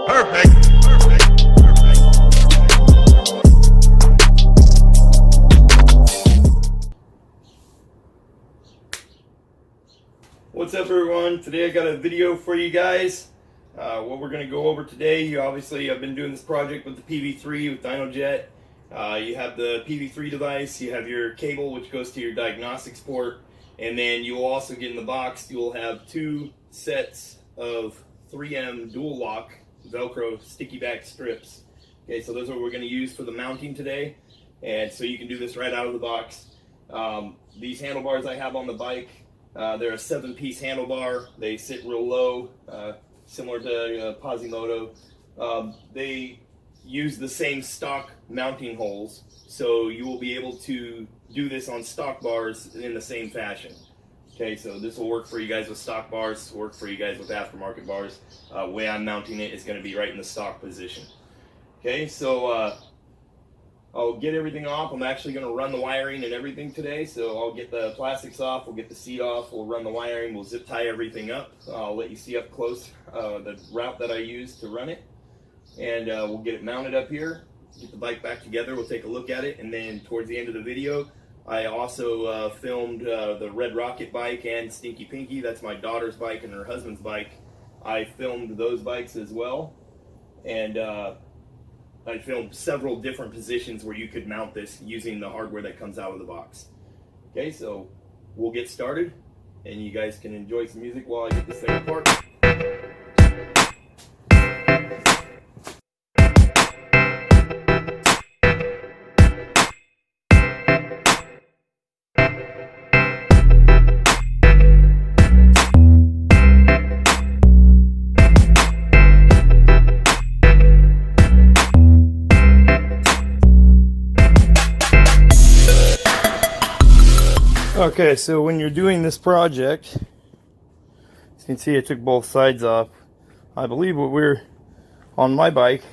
Perfect. What's up, everyone? Today I got a video for you guys. What we're going to go over today, you obviously have been doing this project with the PV3 with DynoJet. You have the PV3 device, you have your cable which goes to your diagnostics port, and then you will also get in the box, you will have 2 sets of 3M dual lock Velcro sticky back strips. Okay, so those are what we're going to use for the mounting today, and so you can do this right out of the box. These handlebars I have on the bike, they're a 7-piece handlebar. They sit real low, similar to Posimoto. They use the same stock mounting holes, so you will be able to do this on stock bars in the same fashion. Okay, so this will work for you guys with stock bars, work for you guys with aftermarket bars. Way I'm mounting it is going to be right in the stock position. Okay, so I'll get everything off. I'm actually going to run the wiring and everything today, so I'll get the plastics off, we'll get the seat off, we'll run the wiring, we'll zip tie everything up. I'll let you see up close the route that I use to run it, and we'll get it mounted up here, get the bike back together, we'll take a look at it, and then towards the end of the video, I also filmed the Red Rocket bike and Stinky Pinky. That's my daughter's bike and her husband's bike. I filmed those bikes as well, and I filmed several different positions where you could mount this using the hardware that comes out of the box. Okay, so we'll get started, and you guys can enjoy some music while I get this thing apart. Okay, so when you're doing this project, as you can see I took both sides off. I believe what we're on my bike,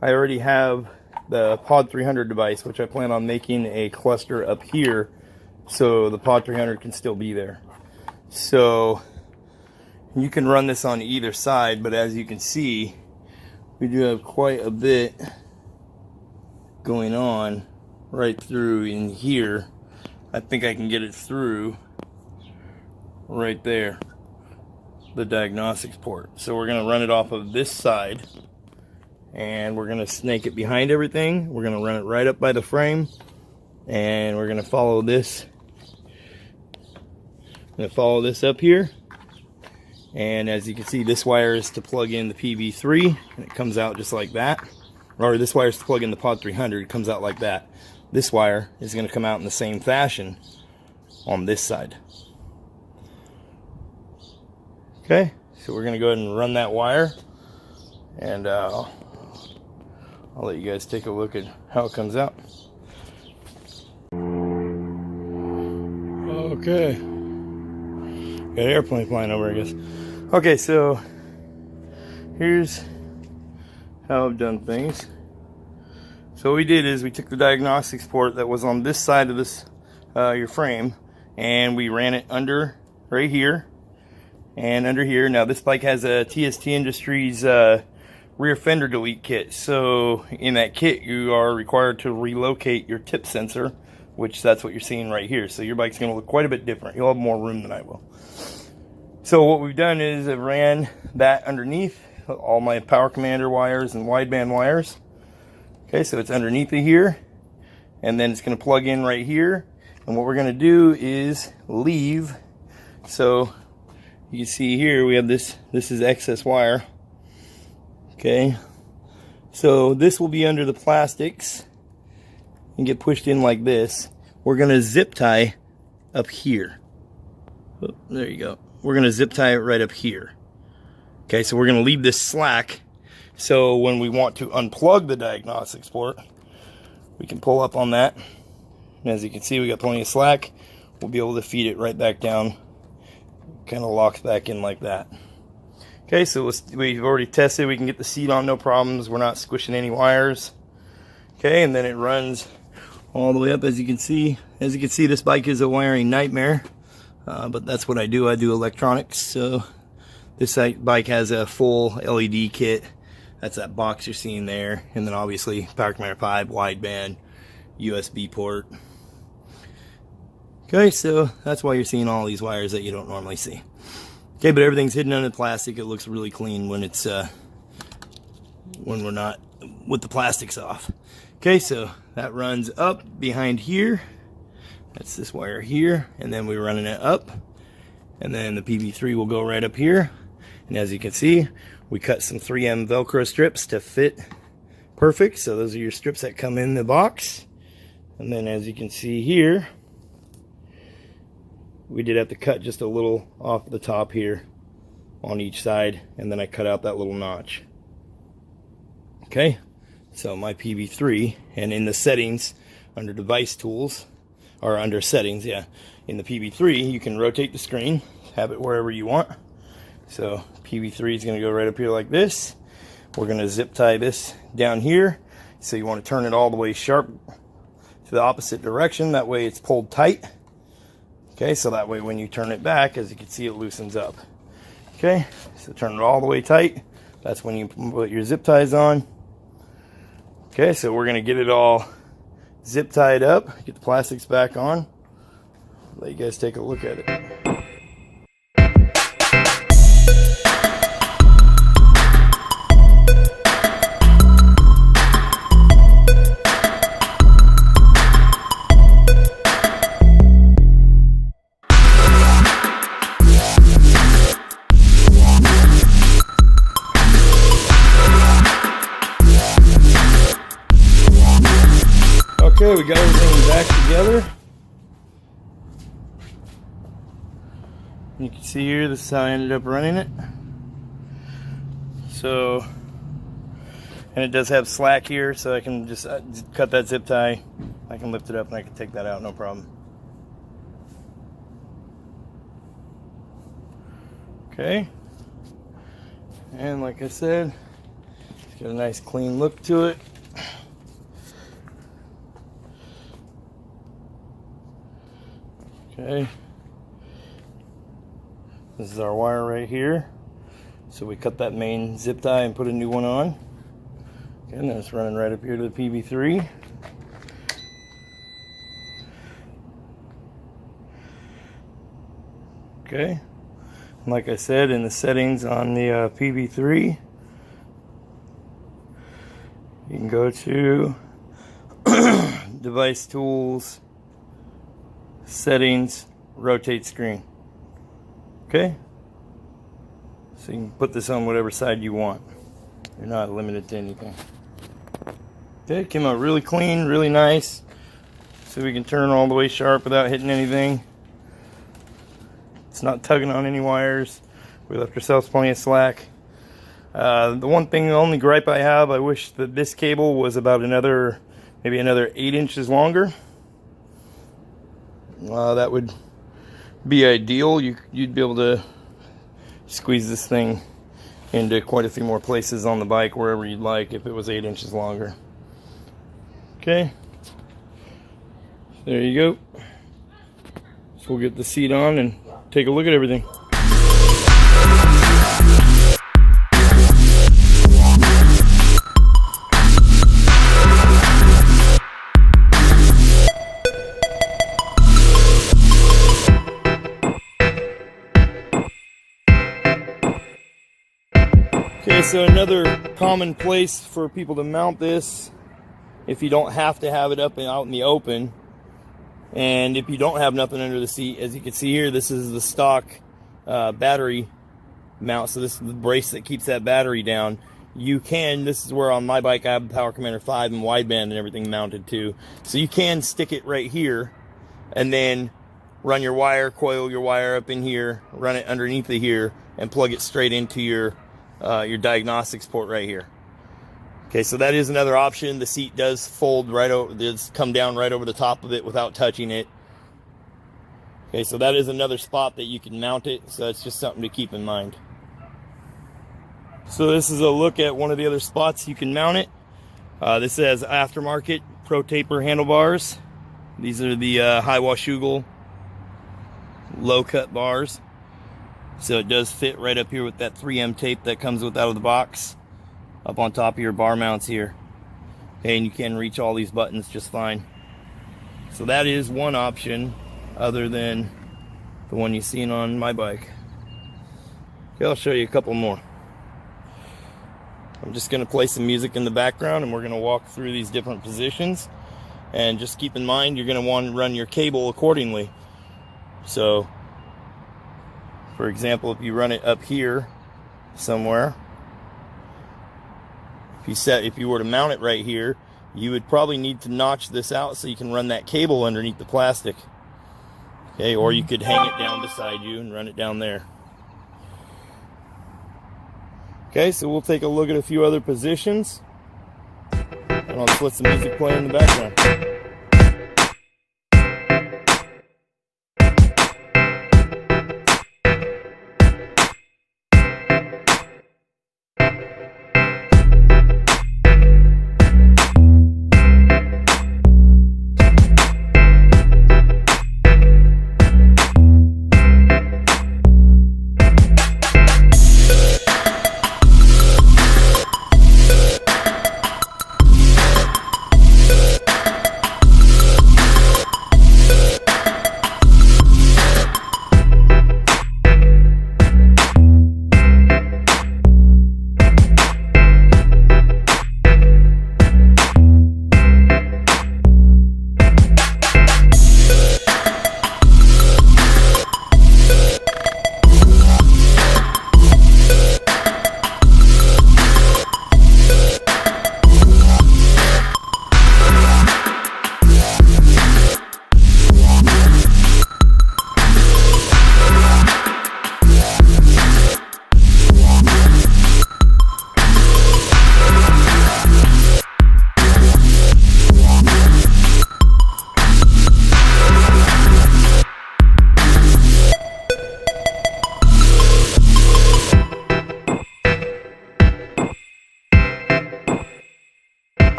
I already have the Pod 300 device, which I plan on making a cluster up here so the Pod 300 can still be there. So you can run this on either side, but as you can see, we do have quite a bit going on right through in here. I think I can get it through right there, the diagnostics port. So we're going to run it off of this side, and we're going to snake it behind everything. We're going to run it right up by the frame, and we're going to follow this. I'm going to follow this up here, and as you can see, this wire is to plug in the PV3, and it comes out just like that. Or this wire is to plug in the Pod 300, it comes out like that. This wire is going to come out in the same fashion on this side. Okay, so we're going to go ahead and run that wire, and I'll let you guys take a look at how it comes out. Okay, got an airplane flying over, I guess. Okay, so here's how I've done things. So what we did is we took the diagnostics port that was on this side of this your frame, and we ran it under right here and under here. Now this bike has a TST Industries rear fender delete kit, so in that kit you are required to relocate your tip sensor, which that's what you're seeing right here. So your bike's going to look quite a bit different. You'll have more room than I will. So what we've done is I ran that underneath all my power commander wires and wideband wires. Okay, so it's underneath of here, and then it's going to plug in right here. And what we're going to do is leave. So you can see here we have this is excess wire. Okay, so this will be under the plastics and get pushed in like this. We're going to zip tie up here. Oh, there you go. We're going to zip tie it right up here. Okay, so we're going to leave this slack. So when we want to unplug the diagnostics port, we can pull up on that. And as you can see, we got plenty of slack. We'll be able to feed it right back down. Kind of locks back in like that. Okay, so we've already tested. We can get the seat on, no problems. We're not squishing any wires. Okay, and then it runs all the way up, as you can see. As you can see, this bike is a wiring nightmare. But that's what I do. I do electronics. So this bike has a full LED kit. That's that box you're seeing there. And then obviously power command pipe, wideband, USB port. Okay, so that's why you're seeing all these wires that you don't normally see. Okay, but everything's hidden under the plastic. It looks really clean when it's when we're not with the plastics off. Okay, so that runs up behind here. That's this wire here, and then we're running it up, and then the PV3 will go right up here. And as you can see, we cut some 3M Velcro strips to fit perfect. So those are your strips that come in the box. And then as you can see here, we did have to cut just a little off the top here on each side, and then I cut out that little notch. Okay, so my PV3, and in the settings under device tools, or under settings, yeah, in the PV3 you can rotate the screen, have it wherever you want. So PV3 is going to go right up here like this. We're going to zip tie this down here, so you want to turn it all the way sharp to the opposite direction, that way it's pulled tight. Okay, so that way when you turn it back, as you can see, it loosens up. Okay, so turn it all the way tight. That's when you put your zip ties on. Okay, so we're gonna get it all zip tied up, get the plastics back on. Let you guys take a look at it. Okay, we got everything back together. You can see here, this is how I ended up running it. So, and it does have slack here, so I can just cut that zip tie. I can lift it up and I can take that out, no problem. Okay. And like I said, it's got a nice clean look to it. Okay, this is our wire right here. So we cut that main zip tie and put a new one on. Okay, and then it's running right up here to the PV3. Okay, and like I said, in the settings on the PV3, you can go to device tools, settings, rotate screen. Okay, so you can put this on whatever side you want. You're not limited to anything. Okay, it came out really clean, really nice. So we can turn all the way sharp without hitting anything. It's not tugging on any wires. We left ourselves plenty of slack. The only gripe I have, I wish that this cable was about maybe another 8 inches longer. That would be ideal. You'd be able to squeeze this thing into quite a few more places on the bike, wherever you'd like, if it was 8 inches longer. Okay, there you go. So we'll get the seat on and take a look at everything. Okay, so another common place for people to mount this, if you don't have to have it up and out in the open, and if you don't have nothing under the seat, as you can see here, this is the stock battery mount. So this is the brace that keeps that battery down. This is where on my bike I have Power Commander 5 and wideband and everything mounted to. So you can stick it right here and then run your wire, coil your wire up in here, run it underneath of here, and plug it straight into your diagnostics port right here. Okay, so that is another option. The seat does fold right over, does come down right over the top of it without touching it. Okay, so that is another spot that you can mount it, so that's just something to keep in mind. So this is a look at one of the other spots you can mount it. This has aftermarket Pro Taper handlebars. These are the high Washougal low cut bars. So it does fit right up here with that 3M tape that comes with out of the box. up on top of your bar mounts here. Okay, and you can reach all these buttons just fine. So that is one option other than the one you've seen on my bike. Okay, I'll show you a couple more. I'm just going to play some music in the background and we're going to walk through these different positions. And just keep in mind, you're going to want to run your cable accordingly. So, for example, if you run it up here somewhere, if you were to mount it right here, you would probably need to notch this out so you can run that cable underneath the plastic. Okay, or you could hang it down beside you and run it down there. Okay, so we'll take a look at a few other positions. And I'll just let some music play in the background.